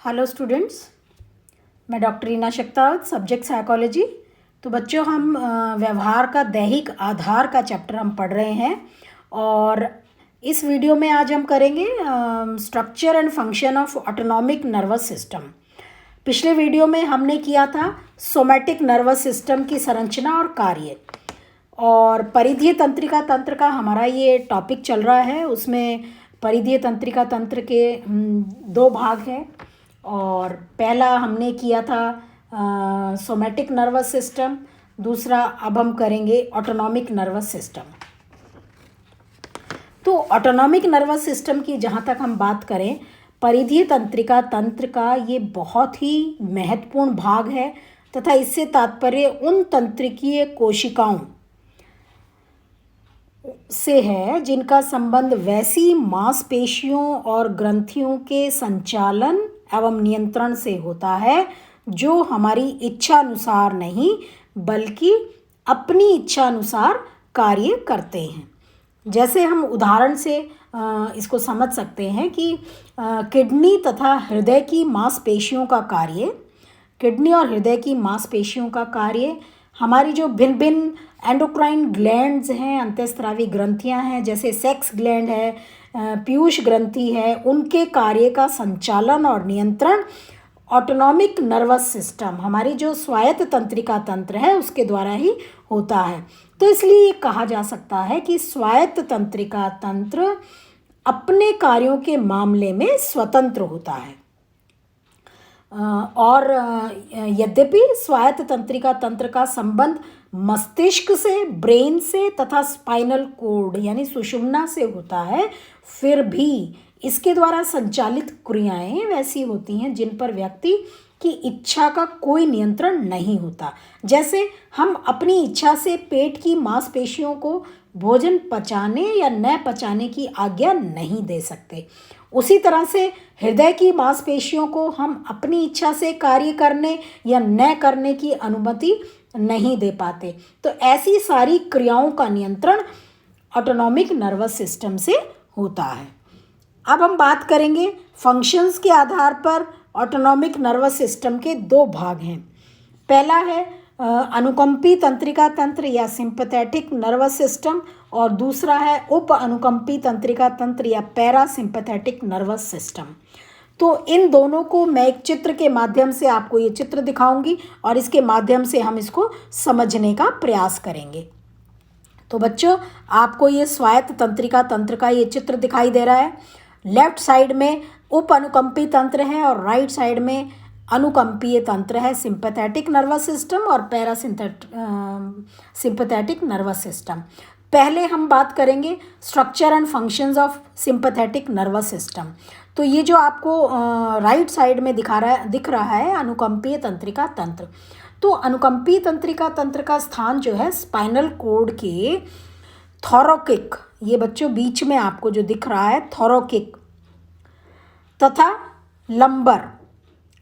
Hello students, मैं doctor Reena Shaktawat, subject psychology. तो बच्चों, हम व्यवहार का दैहिक आधार का चैप्टर हम पढ़ रहे हैं और इस वीडियो में आज हम करेंगे structure and function of autonomic nervous system. पिछले वीडियो में हमने किया था सोमैटिक नर्वस सिस्टम की संरचना और कार्य, और परिधीय तंत्रिका तंत्र का हमारा ये टॉपिक चल रहा है। उसमें परिधीय तंत्रिका तंत्र के दो भाग हैं और पहला हमने किया था सोमैटिक नर्वस सिस्टम, दूसरा अब हम करेंगे ऑटोनॉमिक नर्वस सिस्टम। तो ऑटोनॉमिक नर्वस सिस्टम की जहाँ तक हम बात करें, परिधीय तंत्रिका तंत्र का ये बहुत ही महत्वपूर्ण भाग है तथा इससे तात्पर्य उन तंत्रिकीय कोशिकाओं से है जिनका संबंध वैसी मांसपेशियों और ग्रंथियों के संचालन एवं नियंत्रण से होता है जो हमारी इच्छा अनुसार नहीं बल्कि अपनी इच्छा अनुसार कार्य करते हैं। जैसे हम उदाहरण से इसको समझ सकते हैं कि किडनी तथा हृदय की मांसपेशियों का कार्य, किडनी और हृदय की मांसपेशियों का कार्य हमारी जो भिन्न भिन्न एंडोक्राइन ग्लैंड्स हैं, अंतःस्रावी ग्रंथियां हैं, जैसे सेक्स ग्लैंड है, पीयूष ग्रंथि है, उनके कार्य का संचालन और नियंत्रण ऑटोनॉमिक नर्वस सिस्टम, हमारी जो स्वायत्त तंत्रिका तंत्र है, उसके द्वारा ही होता है। तो इसलिए ये कहा जा सकता है कि स्वायत्त तंत्रिका तंत्र अपने कार्यों के मामले में स्वतंत्र होता है। और यद्यपि स्वायत्त तंत्रिका तंत्र का संबंध मस्तिष्क से, ब्रेन से तथा स्पाइनल कोड यानी सुषुम्ना से होता है, फिर भी इसके द्वारा संचालित क्रियाएं वैसी होती हैं जिन पर व्यक्ति की इच्छा का कोई नियंत्रण नहीं होता। जैसे हम अपनी इच्छा से पेट की मांसपेशियों को भोजन पचाने या न पचाने की आज्ञा नहीं दे सकते। उसी तरह से हृदय की मांसपेशियों को हम अपनी इच्छा से कार्य करने या न करने की अनुमति नहीं दे पाते। तो ऐसी सारी क्रियाओं का नियंत्रण ऑटोनॉमिक नर्वस सिस्टम से होता है। अब हम बात करेंगे फंक्शंस के आधार पर ऑटोनॉमिक नर्वस सिस्टम के दो भाग हैं। पहला है अनुकंपी तंत्रिका तंत्र या सिंपैथेटिक नर्वस सिस्टम, और दूसरा है उप अनुकंपी तंत्रिका तंत्र या पैरासिम्पैथेटिक नर्वस सिस्टम। तो इन दोनों को मैं एक चित्र के माध्यम से आपको ये चित्र दिखाऊंगी और इसके माध्यम से हम इसको समझने का प्रयास करेंगे। तो बच्चों, आपको ये स्वायत्त तंत्रिका तंत्र का ये चित्र दिखाई दे रहा है। लेफ्ट साइड में उप अनुकंपी तंत्र है और राइट साइड में अनुकंपीय तंत्र है, सिंपैथेटिक नर्वस सिस्टम और पैरासिम्पैथेटिक नर्वस सिस्टम। पहले हम बात करेंगे structure and functions of sympathetic nervous system. तो ये जो आपको राइट साइड में दिख रहा है अनुकंपीय तंत्रिका तंत्र। तो अनुकंपीय तंत्रिका तंत्र का स्थान जो है स्पाइनल कोड के थोरैकिक, ये बच्चों बीच में आपको जो दिख रहा है थोरैकिक, तथा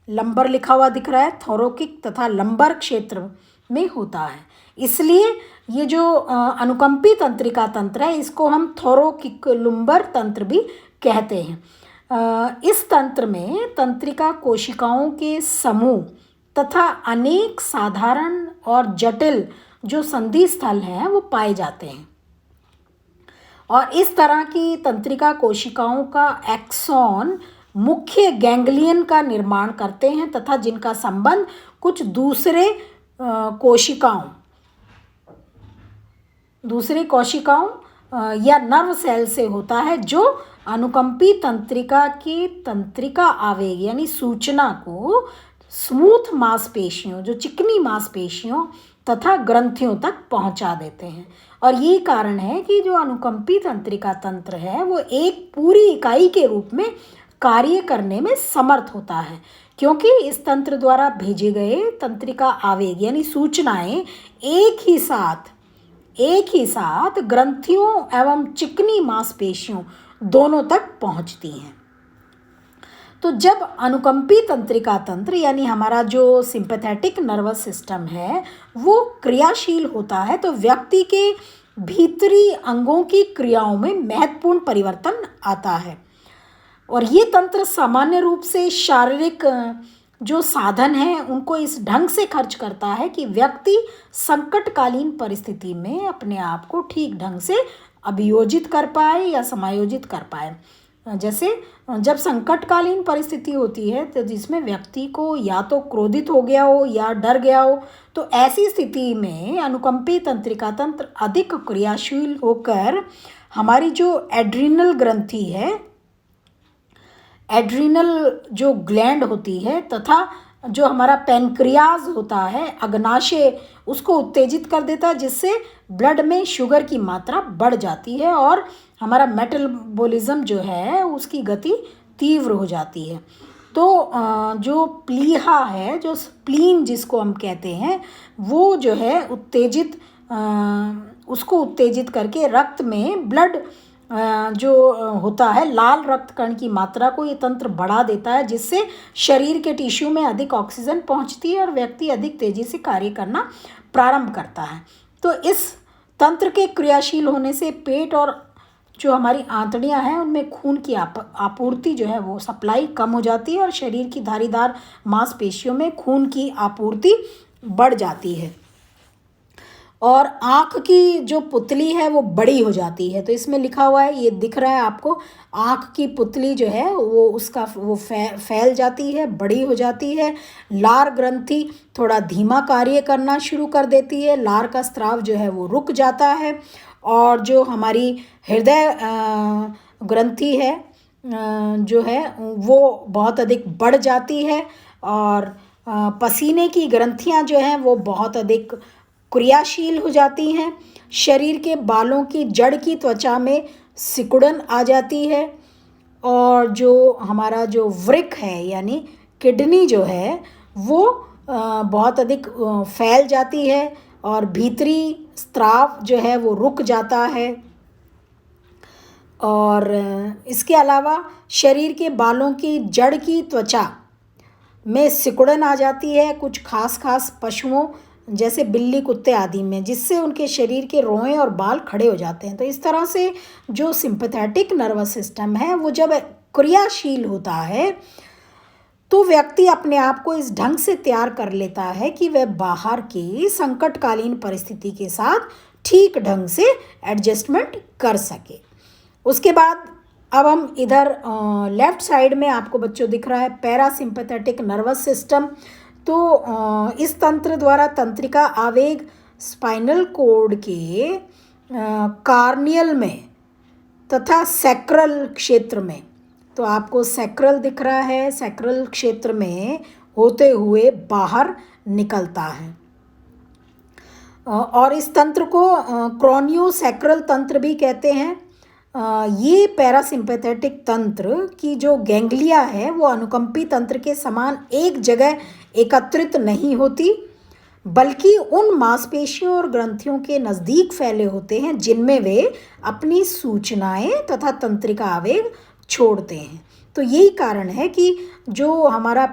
लंबर लिखा हुआ दिख रहा है, थोरैकिक तथा लंबर क्षेत्र में होता है। इसलिए ये जो अनुकंपी तंत्रिका तंत्र है, इसको हम थोरैकिक लंबर तंत्र भी कहते हैं। इस तंत्र में तंत्रिका कोशिकाओं के समूह तथा अनेक साधारण और जटिल जो संधि स्थल हैं वो पाए जाते हैं, और इस तरह की तंत्रिका कोशिकाओं का एक्सॉन मुख्य गैंग्लियन का निर्माण करते हैं तथा जिनका संबंध कुछ दूसरे कोशिकाओं या नर्व सेल से होता है, जो अनुकंपी तंत्रिका की तंत्रिका आवेग यानी सूचना को स्मूथ मांसपेशियों, जो चिकनी मांसपेशियों तथा ग्रंथियों तक पहुंचा देते हैं। और यही कारण है कि जो अनुकंपी तंत्रिका तंत्र है वो एक पूरी इकाई के रूप में कार्य करने में समर्थ होता है, क्योंकि इस तंत्र द्वारा भेजे गए तंत्रिका आवेग यानी सूचनाएं एक ही साथ ग्रंथियों एवं चिकनी मांसपेशियों दोनों तक पहुंचती हैं। तो जब अनुकंपी तंत्रिका तंत्र यानी हमारा जो सिंपैथेटिक नर्वस सिस्टम है वो क्रियाशील होता है, तो व्यक्ति के भीतरी अंगों की क्रियाओं में महत्वपूर्ण परिवर्तन आता है। और ये तंत्र सामान्य रूप से शारीरिक जो साधन हैं उनको इस ढंग से खर्च करता है कि व्यक्ति संकटकालीन परिस्थिति में अपने आप को ठीक ढंग से अभियोजित कर पाए या समायोजित कर पाए। जैसे जब संकटकालीन परिस्थिति होती है तो जिसमें व्यक्ति को या तो क्रोधित हो गया हो या डर गया हो, तो ऐसी स्थिति में अनुकंपी तंत्रिका तंत्र अधिक क्रियाशील होकर हमारी जो एड्रिनल ग्रंथि है, एड्रिनल जो ग्लैंड होती है तथा जो हमारा पैनक्रियाज होता है, अग्नाशय, उसको उत्तेजित कर देता है, जिससे ब्लड में शुगर की मात्रा बढ़ जाती है और हमारा मेटाबॉलिज्म जो है उसकी गति तीव्र हो जाती है। तो जो प्लीहा है, जो स्प्लीन जिसको हम कहते हैं, वो जो है उत्तेजित, उसको उत्तेजित करके रक्त में ब्लड जो होता है लाल रक्त कण की मात्रा को ये तंत्र बढ़ा देता है, जिससे शरीर के टिश्यू में अधिक ऑक्सीजन पहुंचती है और व्यक्ति अधिक तेजी से कार्य करना प्रारंभ करता है। तो इस तंत्र के क्रियाशील होने से पेट और जो हमारी आंतड़ियां हैं उनमें खून की आपूर्ति जो है वो सप्लाई कम हो जाती है और शरीर की धारीदार मांसपेशियों में खून की आपूर्ति बढ़ जाती है और आँख की जो पुतली है वो बड़ी हो जाती है। तो इसमें लिखा हुआ है, ये दिख रहा है आपको, आँख की पुतली जो है वो उसका वो फैल जाती है, बड़ी हो जाती है। लार ग्रंथि थोड़ा धीमा कार्य करना शुरू कर देती है, लार का स्राव जो है वो रुक जाता है और जो हमारी हृदय ग्रंथि है जो है वो बहुत अधिक बढ़ जाती है और पसीने की ग्रंथियां जो हैं वो बहुत अधिक क्रियाशील हो जाती हैं। शरीर के बालों की जड़ की त्वचा में सिकुड़न आ जाती है और जो हमारा जो वृक्क है यानी किडनी जो है वो बहुत अधिक फैल जाती है और भीतरी स्राव जो है वो रुक जाता है। और इसके अलावा शरीर के बालों की जड़ की त्वचा में सिकुड़न आ जाती है कुछ खास पशुओं जैसे बिल्ली, कुत्ते आदि में, जिससे उनके शरीर के रोएं और बाल खड़े हो जाते हैं। तो इस तरह से जो सिंपैथेटिक नर्वस सिस्टम है वो जब क्रियाशील होता है तो व्यक्ति अपने आप को इस ढंग से तैयार कर लेता है कि वह बाहर की संकटकालीन परिस्थिति के साथ ठीक ढंग से एडजस्टमेंट कर सके। उसके बाद अब हम इधर लेफ्ट साइड में आपको बच्चों दिख रहा है पैरासिम्पैथेटिक नर्वस सिस्टम। तो इस तंत्र द्वारा तंत्रिका आवेग स्पाइनल कोड के कार्नियल में तथा सैक्रल क्षेत्र में, तो आपको सैक्रल दिख रहा है, सैक्रल क्षेत्र में होते हुए बाहर निकलता है और इस तंत्र को क्रोनियोसैक्रल तंत्र भी कहते हैं। ये पैरासिम्पैथेटिक तंत्र की जो गैंग्लिया है वो अनुकंपी तंत्र के समान एक जगह एकत्रित नहीं होती, बल्कि उन मांसपेशियों और ग्रंथियों के नज़दीक फैले होते हैं जिनमें वे अपनी सूचनाएं तथा तंत्रिका आवेग छोड़ते हैं। तो यही कारण है कि जो हमारा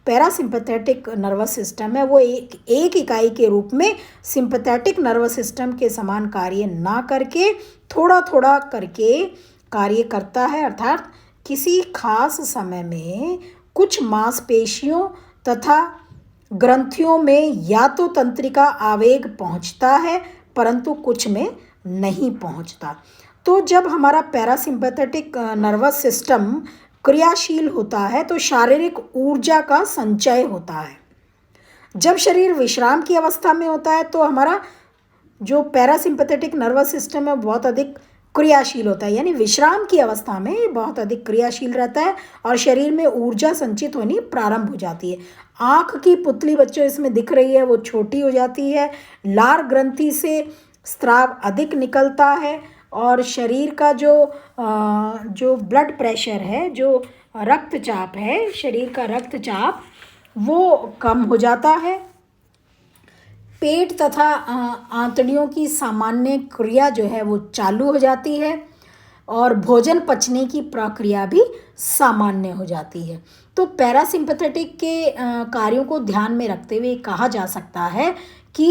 पैरासिम्पैथेटिक नर्वस सिस्टम है वो एक इकाई के रूप में सिंपैथेटिक नर्वस सिस्टम के समान कार्य ना करके थोड़ा थोड़ा करके कार्य करता है, अर्थात किसी खास समय में कुछ मांसपेशियों तथा ग्रंथियों में या तो तंत्रिका आवेग पहुंचता है परंतु कुछ में नहीं पहुंचता। तो जब हमारा पैरासिम्पैथेटिक नर्वस सिस्टम क्रियाशील होता है तो शारीरिक ऊर्जा का संचय होता है। जब शरीर विश्राम की अवस्था में होता है तो हमारा जो पैरासिम्पैथेटिक नर्वस सिस्टम है बहुत अधिक क्रियाशील होता है, यानी विश्राम की अवस्था में बहुत अधिक क्रियाशील रहता है और शरीर में ऊर्जा संचित होनी प्रारंभ हो जाती है। आँख की पुतली बच्चों इसमें दिख रही है वो छोटी हो जाती है, लार ग्रंथि से स्राव अधिक निकलता है और शरीर का जो ब्लड प्रेशर है, जो रक्तचाप है, शरीर का रक्तचाप वो कम हो जाता है। पेट तथा आंतड़ियों की सामान्य क्रिया जो है वो चालू हो जाती है और भोजन पचने की प्रक्रिया भी सामान्य हो जाती है। तो पैरासिम्पैथेटिक के कार्यों को ध्यान में रखते हुए कहा जा सकता है कि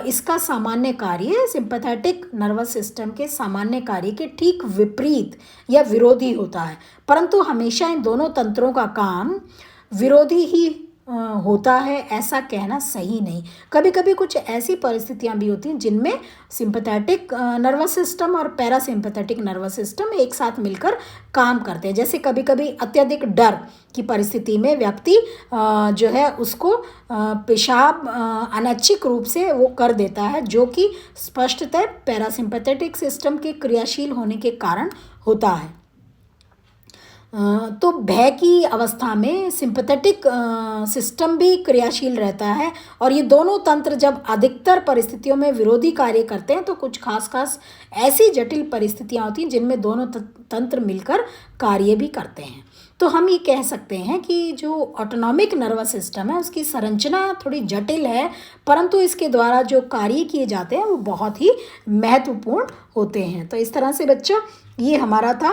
इसका सामान्य कार्य सिंपैथेटिक नर्वस सिस्टम के सामान्य कार्य के ठीक विपरीत या विरोधी होता है, परंतु हमेशा इन दोनों तंत्रों का काम विरोधी ही होता है, ऐसा कहना सही नहीं। कभी कभी कुछ ऐसी परिस्थितियां भी होती हैं जिनमें सिंपैथेटिक नर्वस सिस्टम और पैरासिम्पैथेटिक नर्वस सिस्टम एक साथ मिलकर काम करते हैं। जैसे कभी कभी अत्यधिक डर की परिस्थिति में व्यक्ति जो है उसको पेशाब अनैच्छिक रूप से वो कर देता है, जो कि स्पष्टतः पैरासिम्पैथेटिक सिस्टम के क्रियाशील होने के कारण होता है। तो भय की अवस्था में सिंपैथेटिक सिस्टम भी क्रियाशील रहता है, और ये दोनों तंत्र जब अधिकतर परिस्थितियों में विरोधी कार्य करते हैं तो कुछ खास ऐसी जटिल परिस्थितियां होती हैं जिनमें दोनों तंत्र मिलकर कार्य भी करते हैं। तो हम ये कह सकते हैं कि जो ऑटोनॉमिक नर्वस सिस्टम है उसकी संरचना थोड़ी जटिल है, परंतु इसके द्वारा जो कार्य किए जाते हैं वो बहुत ही महत्वपूर्ण होते हैं। तो इस तरह से बच्चों ये हमारा था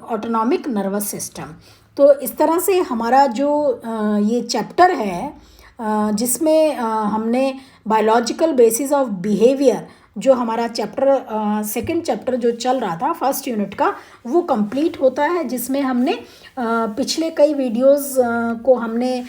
ऑटोनॉमिक नर्वस सिस्टम। तो इस तरह से हमारा जो ये चैप्टर है जिसमें हमने बायोलॉजिकल बेसिस ऑफ बिहेवियर, जो हमारा चैप्टर सेकंड चैप्टर जो चल रहा था फर्स्ट यूनिट का, वो कंप्लीट होता है, जिसमें हमने पिछले कई वीडियोस को हमने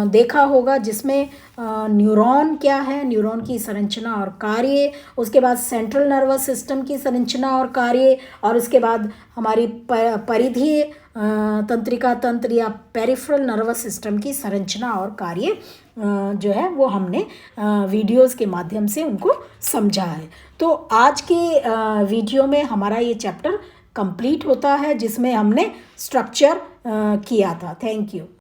देखा होगा, जिसमें न्यूरॉन क्या है, न्यूरॉन की संरचना और कार्य, उसके बाद सेंट्रल नर्वस सिस्टम की संरचना और कार्य, और उसके बाद हमारी परिधीय तंत्रिका तंत्र या पेरिफेरल नर्वस सिस्टम की संरचना और कार्य जो है वो हमने वीडियोस के माध्यम से उनको समझा है। तो आज के वीडियो में हमारा ये चैप्टर कंप्लीट होता है जिसमें हमने स्ट्रक्चर किया था। Thank you.